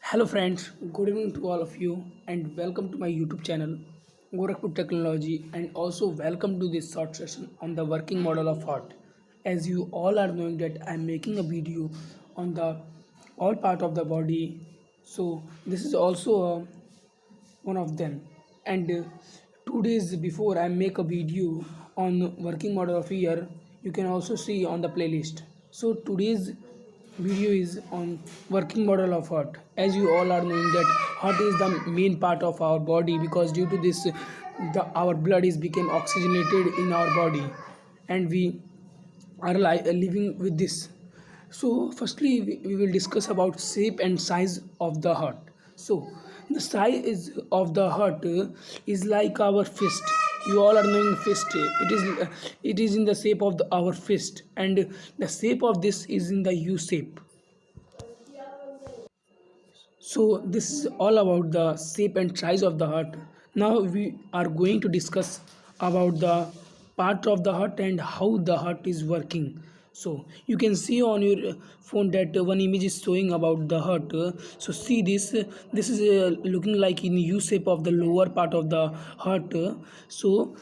Hello friends, good evening to all of you and welcome to my YouTube channel Gorakhpur Technology, and also welcome to this short session on the working model of heart. As you all are knowing that I am making a video on the all part of the body, so this is also one of them. And 2 days before I make a video on working model of ear, you can also see on the playlist. So today's video is on working model of heart. As you all are knowing that heart is the main part of our body, because due to this our blood is became oxygenated in our body, and we are living with this. So firstly we will discuss about shape and size of the heart. So the size of the heart is like our fist. You all are knowing fist. It is in the shape of our fist, and the shape of this is in the U shape. So this is all about the shape and size of the heart. Now we are going to discuss about the part of the heart and how the heart is working. So you can see on your phone that one image is showing about the heart. So see this. This is looking like in U shape of the lower part of the heart. So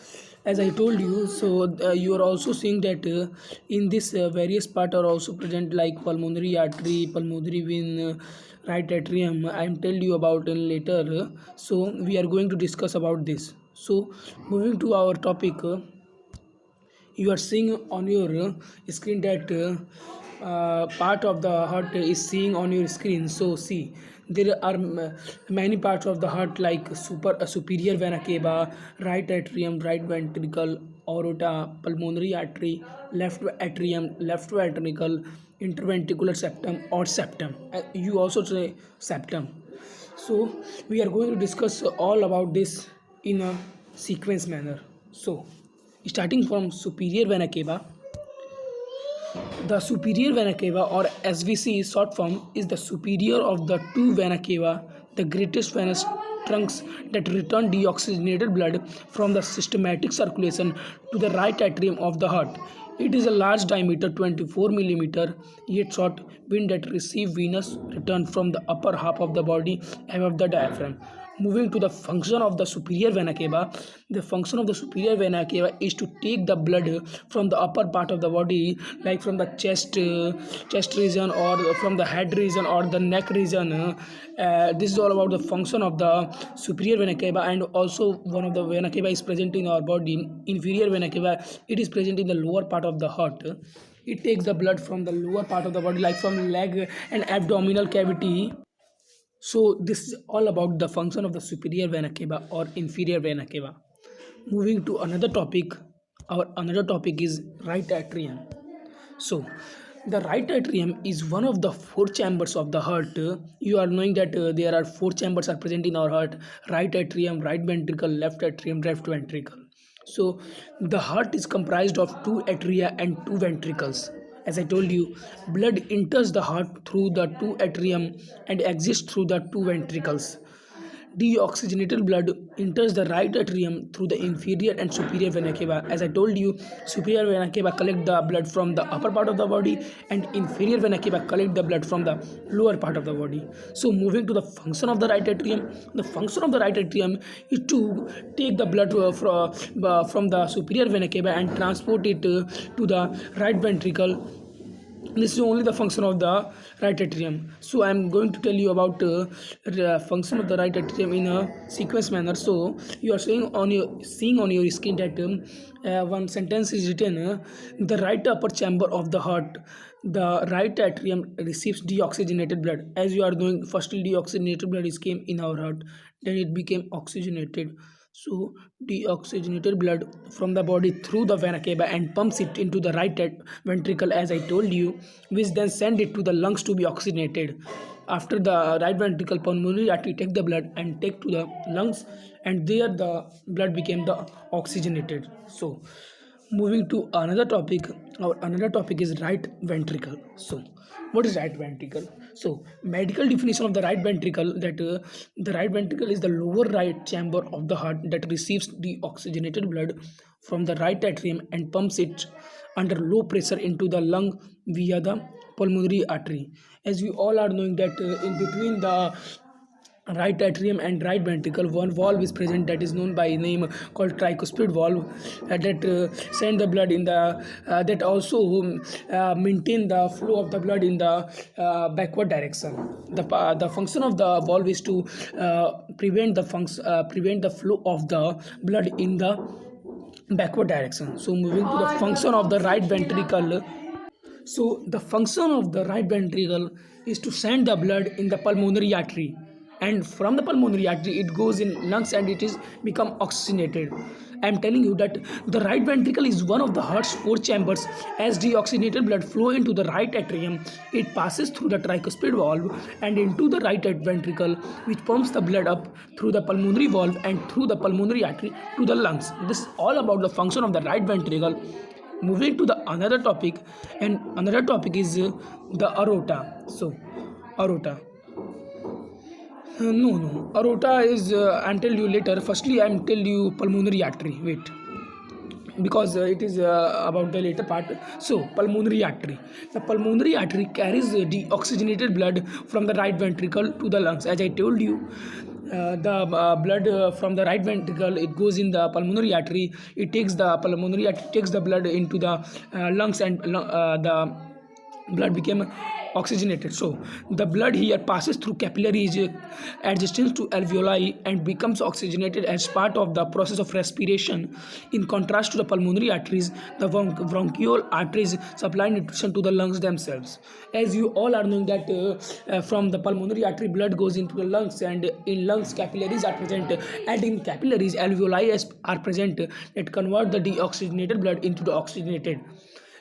as I told you, so you are also seeing that in this various part are also present, like pulmonary artery, pulmonary vein, right atrium. I am tell you about it later. So we are going to discuss about this. So moving to our topic, you are seeing on your screen that part of the heart is seeing on your screen. So see, there are many parts of the heart, like superior vena cava, right atrium, right ventricle, aorta, pulmonary artery, left atrium, left ventricle, interventricular septum or septum. You also say septum. So we are going to discuss all about this in a sequence manner. So starting from superior vena cava. The superior vena cava, or SVC short form, is the superior of the two vena cava, the greatest venous trunks that return deoxygenated blood from the systematic circulation to the right atrium of the heart. It is a large diameter 24 millimeter, yet short vein that receive venous return from the upper half of the body above the diaphragm. Moving to the function of the superior vena cava, the function of the superior vena cava is to take the blood from the upper part of the body, like from the chest region, or from the head region or the neck region. This is all about the function of the superior vena cava. And also one of the vena cava is present in our body, inferior vena cava. It is present in the lower part of the heart. It takes the blood from the lower part of the body, like from leg and abdominal cavity. So this is all about the function of the superior vena cava or inferior vena cava. Moving to another topic, our another topic is right atrium. So the right atrium is one of the four chambers of the heart. You are knowing that there are four chambers are present in our heart: right atrium, right ventricle, left atrium, left ventricle. So the heart is comprised of two atria and two ventricles. As I told you, blood enters the heart through the two atrium and exits through the two ventricles. Deoxygenated blood enters the right atrium through the inferior and superior vena cava. As I told you, superior vena cava collect the blood from the upper part of the body, and inferior vena cava collect the blood from the lower part of the body. So moving to the function of the right atrium, the function of the right atrium is to take the blood from the superior vena cava and transport it to the right ventricle. This is only the function of the right atrium. So I am going to tell you about the function of the right atrium in a sequence manner. So you are seeing on your screen that one sentence is written: the right upper chamber of the heart, the right atrium receives deoxygenated blood. As you are knowing, firstly deoxygenated blood is came in our heart, then it became oxygenated. So deoxygenated blood from the body through the vena cava and pumps it into the right ventricle, as I told you, which then send it to the lungs to be oxygenated. After the right ventricle, pulmonary artery take the blood and take to the lungs, and there the blood became the oxygenated. So Moving to another topic, our another topic is right ventricle. So what is right ventricle? So medical definition of the right ventricle, that the right ventricle is the lower right chamber of the heart that receives the oxygenated blood from the right atrium and pumps it under low pressure into the lung via the pulmonary artery. As we all are knowing that in between the right atrium and right ventricle one valve is present that is known by name called tricuspid valve, that send the blood in the that also maintain the flow of the blood in the backward direction. The function of the valve is to prevent the flow of the blood in the backward direction. So moving to the function of the right ventricle. So the function of the right ventricle is to send the blood in the pulmonary artery, and from the pulmonary artery it goes in lungs and it is become oxygenated. I am telling you that the right ventricle is one of the heart's four chambers. As deoxygenated blood flow into the right atrium, it passes through the tricuspid valve and into the right ventricle, which pumps the blood up through the pulmonary valve and through the pulmonary artery to the lungs. This is all about the function of the right ventricle. Moving to the another topic, and another topic is the aorta. So aorta, no, aorta is I'm tell you later. Firstly I'm tell you pulmonary artery, wait, because it is about the later part. So pulmonary artery, the pulmonary artery carries deoxygenated blood from the right ventricle to the lungs. As I told you, the blood from the right ventricle, it goes in the pulmonary artery. It takes the pulmonary artery takes the blood into the lungs, and the blood became oxygenated. So the blood here passes through capillaries adjacent to alveoli and becomes oxygenated as part of the process of respiration. In contrast to the pulmonary arteries, the bronchial arteries supply nutrition to the lungs themselves. As you all are knowing that from the pulmonary artery blood goes into the lungs, and in lungs capillaries are present, and in capillaries alveoli are present that convert the deoxygenated blood into the oxygenated.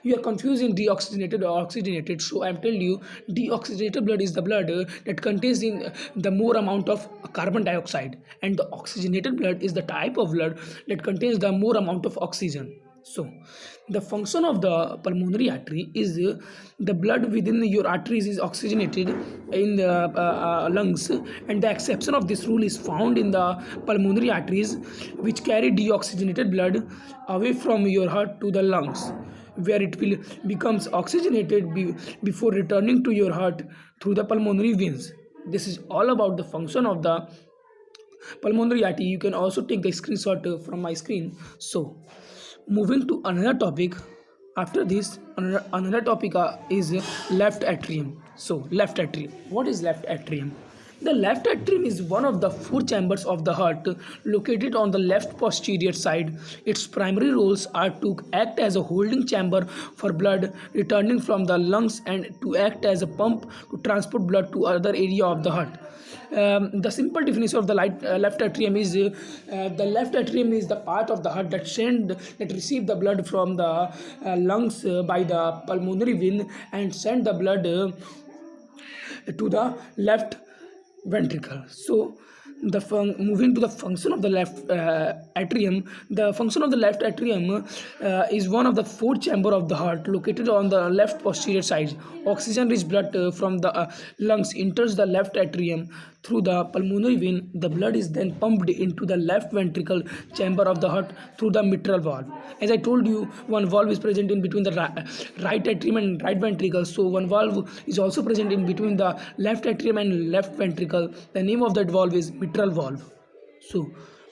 You are confusing deoxygenated or oxygenated, so I am telling you deoxygenated blood is the blood that contains in the more amount of carbon dioxide, and the oxygenated blood is the type of blood that contains the more amount of oxygen. So the function of the pulmonary artery is the blood within your arteries is oxygenated in the lungs, and the exception of this rule is found in the pulmonary arteries, which carry deoxygenated blood away from your heart to the lungs, where it will becomes oxygenated before returning to your heart through the pulmonary veins. This is all about the function of the pulmonary artery. You can also take the screenshot from my screen. So moving to another topic, after this another topic is left atrium. So left atrium, what is left atrium? The left atrium is one of the four chambers of the heart located on the left posterior side. Its primary roles are to act as a holding chamber for blood returning from the lungs and to act as a pump to transport blood to other area of the heart. The simple definition of the left atrium is the left atrium is the part of the heart that receive the blood from the lungs by the pulmonary vein and send the blood to the left ventricle. So moving to the function of the left atrium, the function of the left atrium is one of the four chamber of the heart located on the left posterior side. Oxygen rich blood from the lungs enters the left atrium through the pulmonary vein. The blood is then pumped into the left ventricle chamber of the heart through the mitral valve. As I told you, one valve is present in between the right atrium and right ventricle. So one valve is also present in between the left atrium and left ventricle. The name of that valve is mitral valve. So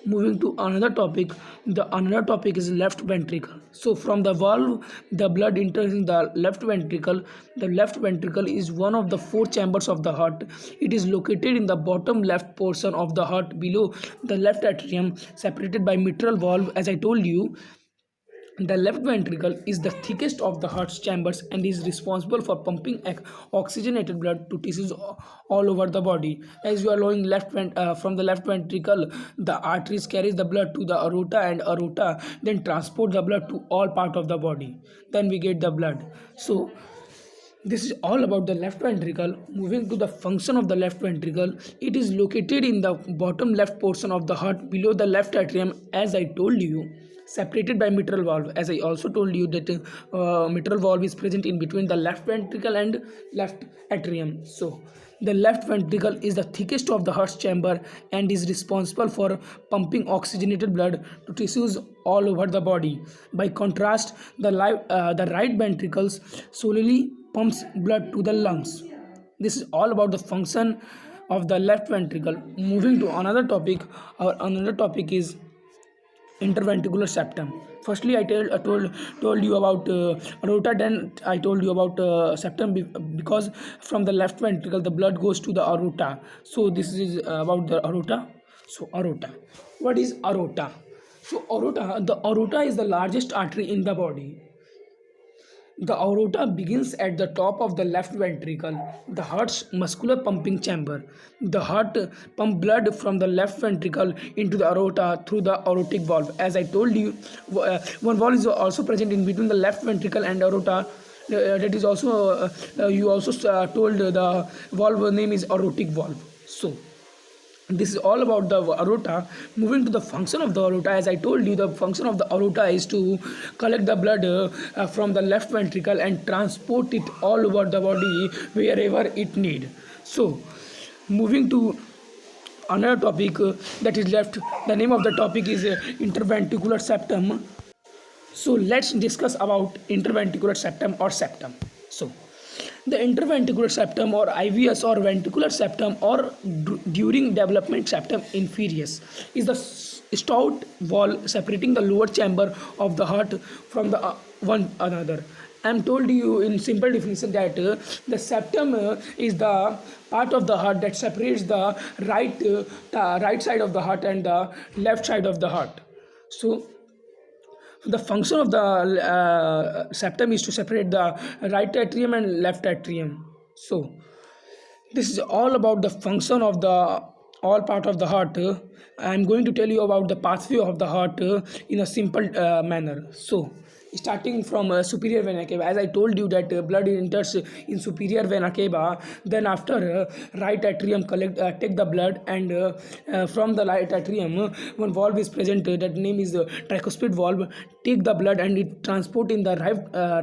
moving to another topic, the another topic is left ventricle. So from the valve the blood enters in the left ventricle. The left ventricle is one of the four chambers of the heart. It is located in the bottom left portion of the heart below the left atrium, separated by mitral valve. As I told you, the left ventricle is the thickest of the heart's chambers and is responsible for pumping oxygenated blood to tissues all over the body. As you are flowing from the left ventricle, the arteries carries the blood to the aorta, and aorta then transport the blood to all part of the body. Then we get the blood. So This is all about the left ventricle. Moving to the function of the left ventricle, it is located in the bottom left portion of the heart below the left atrium, as I told you, separated by mitral valve. As I also told you that mitral valve is present in between the left ventricle and left atrium. So the left ventricle is the thickest of the heart's chamber and is responsible for pumping oxygenated blood to tissues all over the body. By contrast, the right ventricle solely pumps blood to the lungs. This is all about the function of the left ventricle. Moving to another topic, our another topic is interventricular septum. Firstly, I told you about aorta. Then I told you about septum, because from the left ventricle the blood goes to the aorta. So this is about the aorta. So aorta, what is aorta? So the aorta is the largest artery in the body. The aorta begins at the top of the left ventricle, the heart's muscular pumping chamber. The heart pumps blood from the left ventricle into the aorta through the aortic valve. As I told you, one valve is also present in between the left ventricle and aorta. That is also you also told the valve name is aortic valve. So this is all about the aorta. Moving to the function of the aorta, as I told you, the function of the aorta is to collect the blood from the left ventricle and transport it all over the body wherever it need. So moving to another topic that is left, the name of the topic is interventricular septum. So let's discuss about interventricular septum or septum. So the interventricular septum or IVS or ventricular septum or during development septum inferius is the stout wall separating the lower chamber of the heart from the one another. I am told you in simple definition that the septum is the part of the heart that separates the right side of the heart and the left side of the heart. So the function of the septum is to separate the right atrium and left atrium. So this is all about the function of the all part of the heart. I am going to tell you about the pathway of the heart in a simple manner. So starting from superior vena cava, as I told you that blood enters in superior vena cava, then after right atrium take the blood, and from the right atrium one valve is present, that name is tricuspid valve, take the blood and it transport in the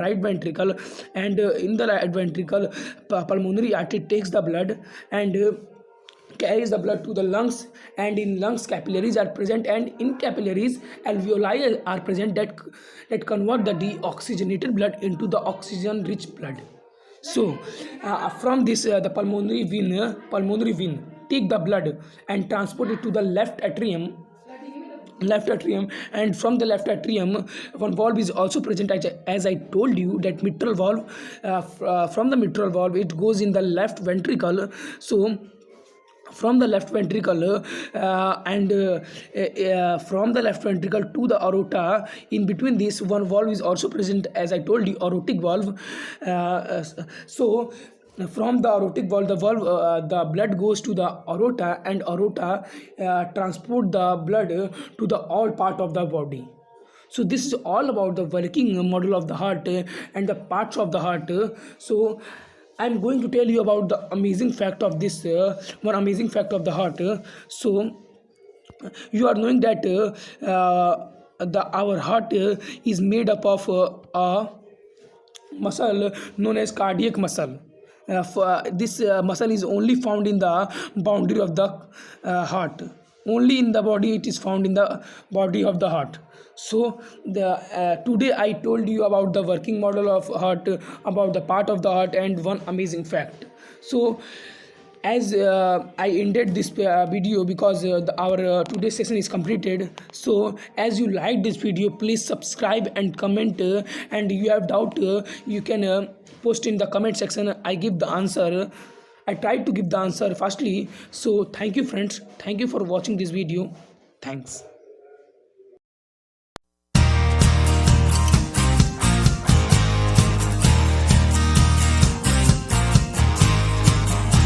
right ventricle, and in the right ventricle pulmonary artery takes the blood and carries the blood to the lungs, and in lungs capillaries are present, and in capillaries alveoli are present that convert the deoxygenated blood into the oxygen rich blood. So from this the pulmonary vein take the blood and transport it to the left atrium, and from the left atrium one valve is also present, as I told you, that mitral valve. From the mitral valve it goes in the left ventricle. So from the left ventricle from the left ventricle to the aorta, in between this one valve is also present, as I told you, aortic valve. So from the aortic valve, the blood goes to the aorta, and aorta transport the blood to the all part of the body. So this is all about the working model of the heart and the parts of the heart. So I'm going to tell you about the amazing fact of this one amazing fact of the heart. So you are knowing that our heart is made up of a muscle known as cardiac muscle. This muscle is only found in the boundary of the heart. Only in the body it is found in the body of the heart. So today I told you about the working model of heart, about the part of the heart, and one amazing fact. So as I ended this video, because our today's session is completed. So as you like this video, please subscribe and comment, and you have doubt you can post in the comment section. I give the answer. I tried to give the answer fastly. So thank you friends, thank you for watching this video. Thanks.